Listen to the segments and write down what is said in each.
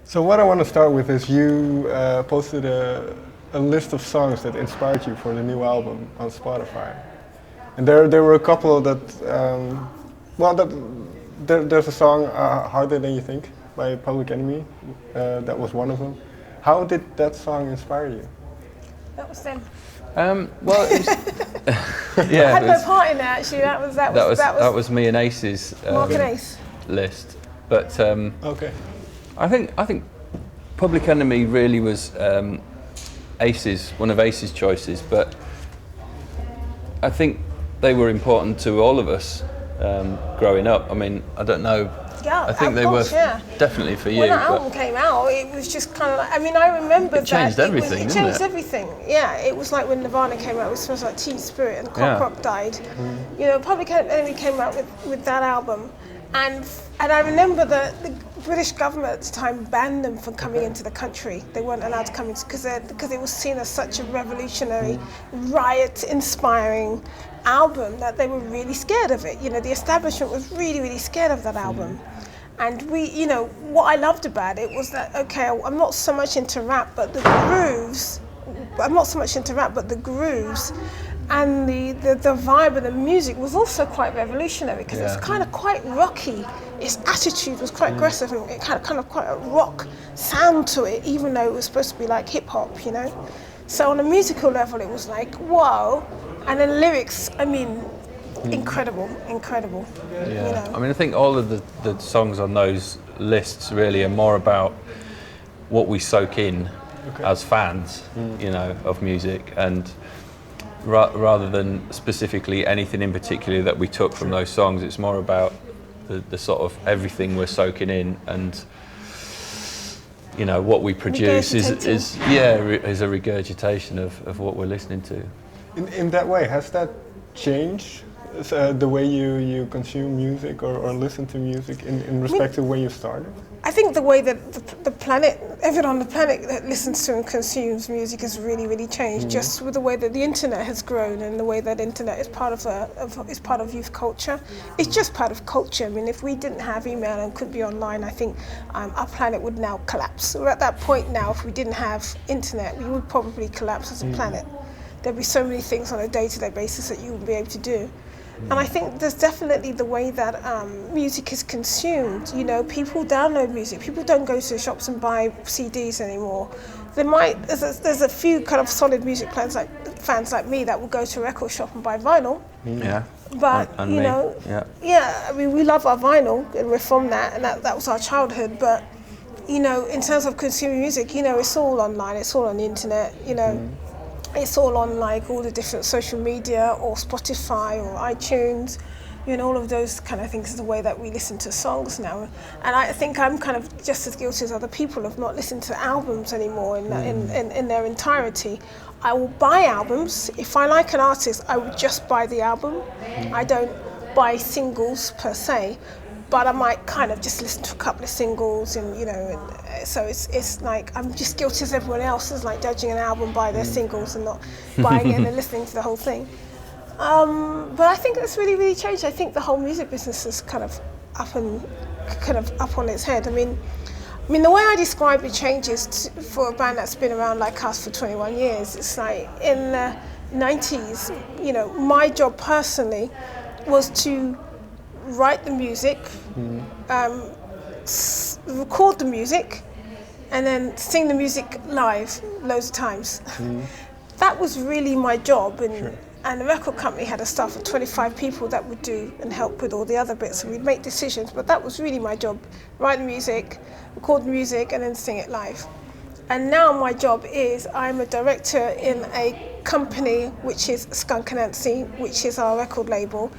So what I want to start with is you posted a list of songs that inspired you for the new album on Spotify, and there were a couple that, there's a song Harder Than You Think by Public Enemy, that was one of them. How did that song inspire you? That was them. Well, it was, yeah, I had no part in that actually. That was me and Ace's Mark and Ace list. But Okay. I think Public Enemy really was one of Ace's choices. But I think they were important to all of us growing up. I mean, I don't know. Yeah, I think they were definitely for you. When that album came out, it was just kind of like, I mean, I remember that. It changed everything, It changed everything, yeah. It was like when Nirvana came out, it was smells like Teen Spirit and Cock Rock died. You know, Public Enemy came out with that album. And I remember the British government at the time banned them from coming into the country. They weren't allowed to come in because it was seen as such a revolutionary, riot-inspiring album that they were really scared of it. You know, the establishment was really, really scared of that album. And you know, what I loved about it was that, okay, I'm not so much into rap, but the grooves, and the vibe of the music was also quite revolutionary because it was kind of quite rocky. Its attitude was quite aggressive and it had kind of quite a rock sound to it, even though it was supposed to be like hip hop, you know. So on a musical level, it was like, whoa. And then lyrics, I mean, incredible. Yeah. You know? I mean, I think all of the songs on those lists really are more about what we soak in as fans, you know, of music, and rather than specifically anything in particular that we took from those songs, it's more about the sort of everything we're soaking in, and you know what we produce is a regurgitation of what we're listening to. In that way, has that changed the way you consume music or listen to music in respect to when you started? I think the way that the planet, everyone on the planet that listens to and consumes music has really, really changed. Just with the way that the internet has grown and the way that internet is part of youth culture. It's just part of culture. I mean, if we didn't have email and could be online, I think our planet would now collapse. We're at that point now. If we didn't have internet, we would probably collapse as a planet. There'd be so many things on a day-to-day basis that you wouldn't be able to do. And I think there's definitely the way that music is consumed. You know, people download music. People don't go to the shops and buy CDs anymore. There's a few kind of solid music fans like me that will go to a record shop and buy vinyl. Yeah. But and you me. know, yeah. I mean, we love our vinyl and we're from that, and that was our childhood. But you know, in terms of consuming music, you know, it's all online. It's all on the internet. You know. It's all on like all the different social media or Spotify or iTunes, you know, all of those kind of things is the way that we listen to songs now. And I think I'm kind of just as guilty as other people of not listening to albums anymore in their entirety. I will buy albums. If I like an artist, I will just buy the album. I don't buy singles per se, but I might kind of just listen to a couple of singles, and you know, and so it's like I'm just guilty as everyone else is, like judging an album by their singles and not buying it and then listening to the whole thing. But I think that's really, really changed. I think the whole music business is kind of up on its head. I mean, the way I describe it changes for a band that's been around like us for 21 years. It's like in the 90s, you know, my job personally was to write the music, record the music, and then sing the music live loads of times. That was really my job, and the record company had a staff of 25 people that would do and help with all the other bits, and we'd make decisions, but that was really my job: write the music, record the music, and then sing it live. And now my job is I'm a director in a company which is Skunk Anansie, which is our record label,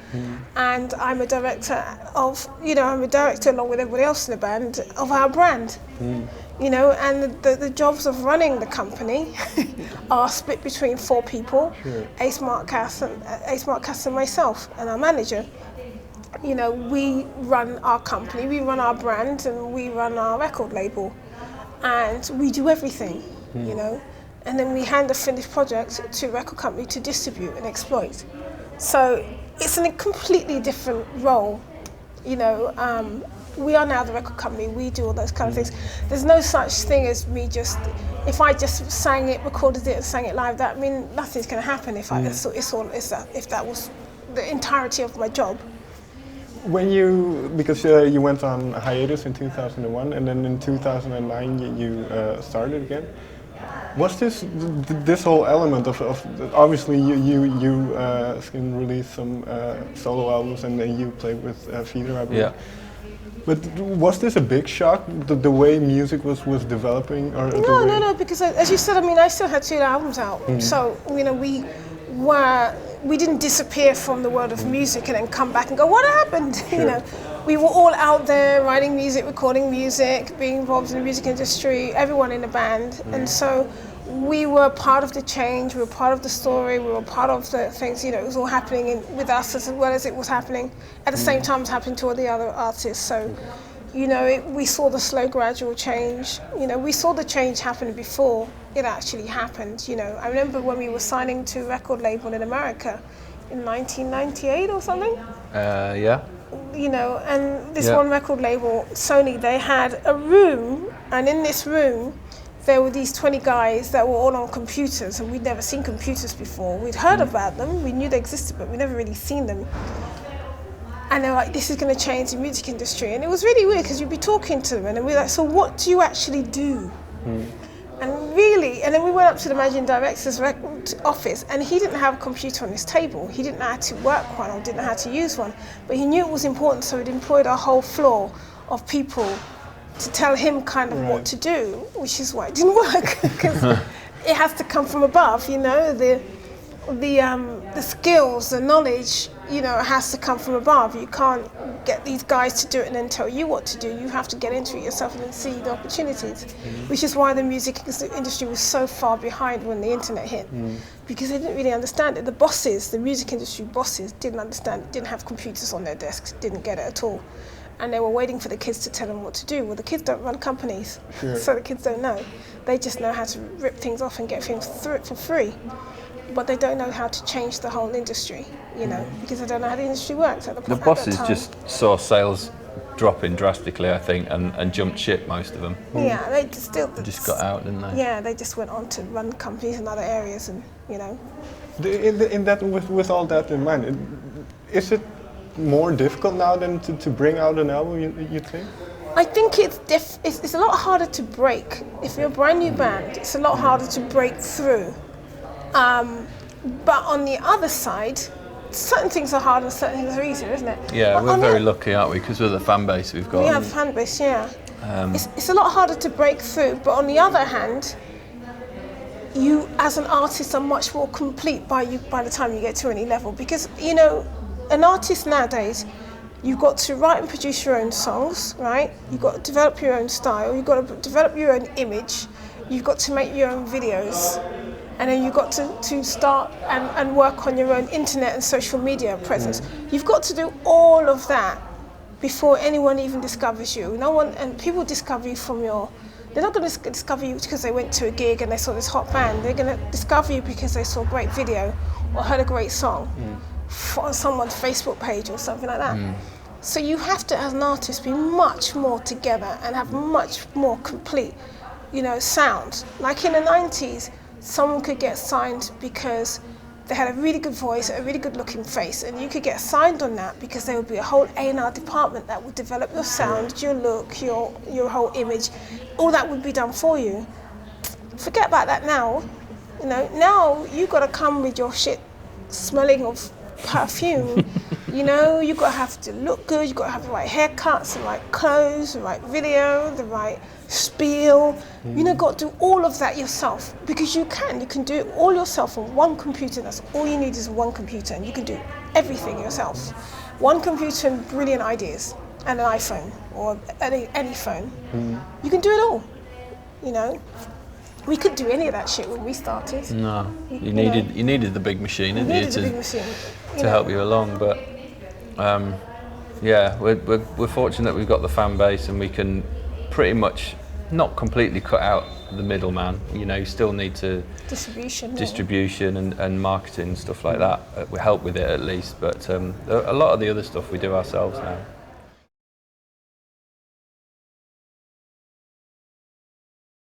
and I'm a director along with everybody else in the band of our brand. You know, and the jobs of running the company are split between 4 people, Ace Marcas and myself and our manager. You know, we run our company, we run our brand, and we run our record label. And we do everything, you know, and then we hand a finished project to a record company to distribute and exploit. So it's a completely different role, you know, we are now the record company. We do all those kind of things. There's no such thing as me just. If I just sang it, recorded it, and sang it live, that nothing's going to happen. If if that was the entirety of my job. When because you went on hiatus in 2001, and then in 2009 you started again. What's this whole element of obviously you can release some solo albums, and then you play with Feeder, I believe. Yeah. But was this a big shock, the way music was developing? Or No, because as you said, I still had 2 albums out. So, we didn't disappear from the world of music and then come back and go, what happened? Sure. We were all out there writing music, recording music, being involved in the music industry, everyone in the band. And so we were part of the change, we were part of the story, we were part of the things, it was all happening with us as well as it was happening at the same time as happening to all the other artists. So, we saw the slow gradual change. We saw the change happen before it actually happened. I remember when we were signing to a record label in America in 1998 or something. Yeah. And this one record label, Sony, they had a room, and in this room there were these 20 guys that were all on computers, and we'd never seen computers before. We'd heard about them, we knew they existed, but we'd never really seen them. And they're like, this is going to change the music industry. And it was really weird because you'd be talking to them and we're like, so what do you actually do? And then we went up to the managing director's office, and he didn't have a computer on his table. He didn't know how to work one or didn't know how to use one, but he knew it was important, so he'd employed a whole floor of people to tell him kind of what to do, which is why it didn't work, because it has to come from above, the skills, the knowledge, has to come from above. You can't get these guys to do it and then tell you what to do. You have to get into it yourself and then see the opportunities, which is why the music industry was so far behind when the internet hit, because they didn't really understand it. The music industry bosses didn't understand, didn't have computers on their desks, didn't get it at all. And they were waiting for the kids to tell them what to do. Well, the kids don't run companies, so the kids don't know. They just know how to rip things off and get things through it for free. But they don't know how to change the whole industry, because they don't know how the industry works. The bosses just saw sales dropping drastically, I think, and jumped ship, most of them. Yeah, they just got out, didn't they? Yeah, they just went on to run companies in other areas, and In that, with all that in mind, is it more difficult now than to bring out an album? You think? I think it's a lot harder to break. If you're a brand new band, it's a lot harder to break through. But on the other side, certain things are hard and certain things are easier, isn't it? Yeah, but we're very lucky, aren't we? Because of the fan base we've got. We have a fan base, yeah. It's a lot harder to break through, but on the other hand, you as an artist are much more complete by the time you get to any level, because an artist nowadays, you've got to write and produce your own songs, right? You've got to develop your own style, you've got to develop your own image, you've got to make your own videos, and then you've got to start and work on your own internet and social media presence. You've got to do all of that before anyone even discovers you. And people discover you they're not going to discover you because they went to a gig and they saw this hot band. They're going to discover you because they saw a great video or heard a great song on someone's Facebook page or something like that. So you have to, as an artist, be much more together and have much more complete, sound. Like in the 90s, someone could get signed because they had a really good voice, a really good looking face, and you could get signed on that because there would be a whole A&R department that would develop your sound, your look, your whole image. All that would be done for you. Forget about that now. Now you've got to come with your shit smelling of perfume. You've got to have to look good, you've got to have the right haircuts, the right clothes, the right video, the right spiel. Got to do all of that yourself, because you can do it all yourself on one computer. That's all you need is one computer, and you can do everything yourself. One computer and brilliant ideas, and an iPhone or any phone. You can do it all. We couldn't do any of that shit when we started. No, you needed the big machine, didn't you, to help you along. But we're fortunate we've got the fan base, and we can pretty much not completely cut out the middleman. You still need to distribution and marketing, stuff like that. We help with it at least, but a lot of the other stuff we do ourselves now.